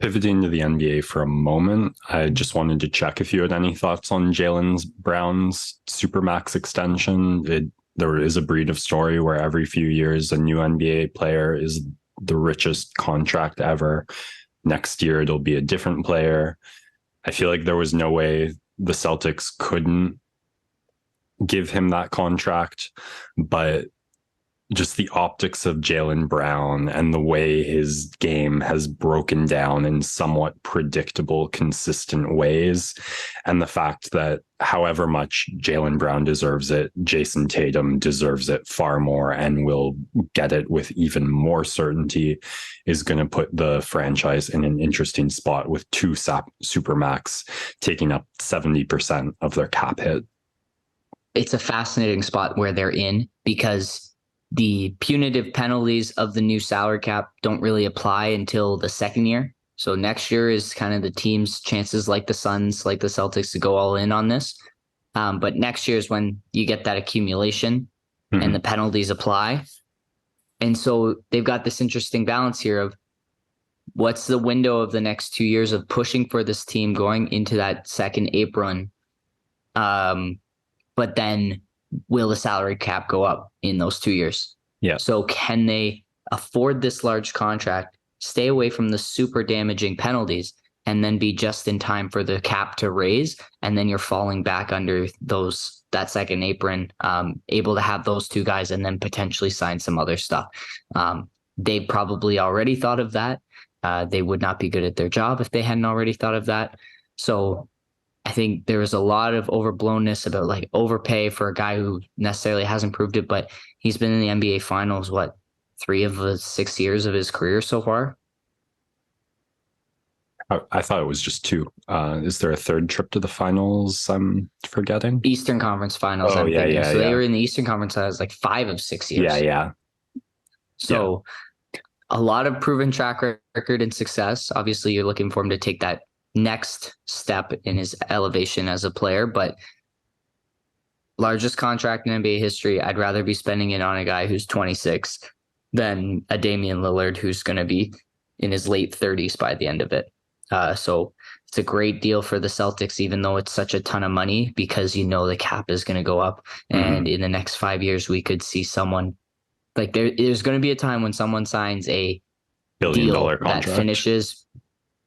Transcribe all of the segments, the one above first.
Pivoting to the NBA for a moment, I just wanted to check if you had any thoughts on Jaylen Brown's SuperMax extension. There is a breed of story where every few years a new NBA player is the richest contract ever. Next year, it'll be a different player. I feel like there was no way the Celtics couldn't give him that contract, but just the optics of Jaylen Brown and the way his game has broken down in somewhat predictable, consistent ways. And the fact that however much Jaylen Brown deserves it, Jason Tatum deserves it far more and will get it with even more certainty is going to put the franchise in an interesting spot with two Supermax taking up 70% of their cap hit. It's a fascinating spot where they're in because the punitive penalties of the new salary cap don't really apply until the second year. So next year is kind of the team's chances, like the Suns, like the Celtics, to go all in on this. But next year is when you get that accumulation and the penalties apply. And so they've got this interesting balance here of what's the window of the next 2 years of pushing for this team going into that second apron. But then will the salary cap go up in those 2 years? Yeah. So can they afford this large contract, stay away from the super damaging penalties, and then be just in time for the cap to raise? And then you're falling back under that second apron, able to have those two guys and then potentially sign some other stuff. They probably already thought of that. They would not be good at their job if they hadn't already thought of that. So I think there was a lot of overblownness about like overpay for a guy who necessarily hasn't proved it, but he's been in the NBA finals, 3 of the 6 years of his career so far? I thought it was just 2. Is there a third trip to the finals I'm forgetting? Eastern Conference Finals. Oh, yeah. So they were in the Eastern Conference Finals 5 of 6 years. Yeah. So a lot of proven track record and success. Obviously, you're looking for him to take that next step in his elevation as a player, but largest contract in NBA history, I'd rather be spending it on a guy who's 26 than a Damian Lillard who's going to be in his late 30s by the end of it. So it's a great deal for the Celtics, even though it's such a ton of money, because the cap is going to go up. And in the next 5 years, we could see someone there's going to be a time when someone signs a billion-dollar contract that finishes.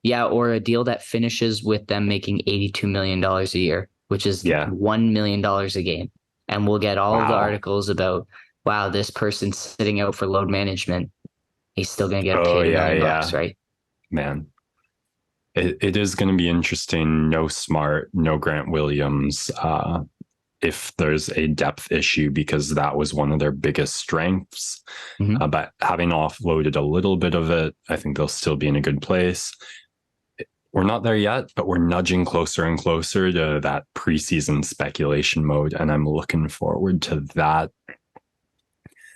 Yeah, or a deal that finishes with them making $82 million a year, which is $1 million a game. And we'll get all of the articles about, wow, this person's sitting out for load management. He's still going to get paid $1 million, right? Man, it is going to be interesting. No Smart, no Grant Williams. If there's a depth issue, because that was one of their biggest strengths. But having offloaded a little bit of it, I think they'll still be in a good place. We're not there yet, but we're nudging closer and closer to that preseason speculation mode. And I'm looking forward to that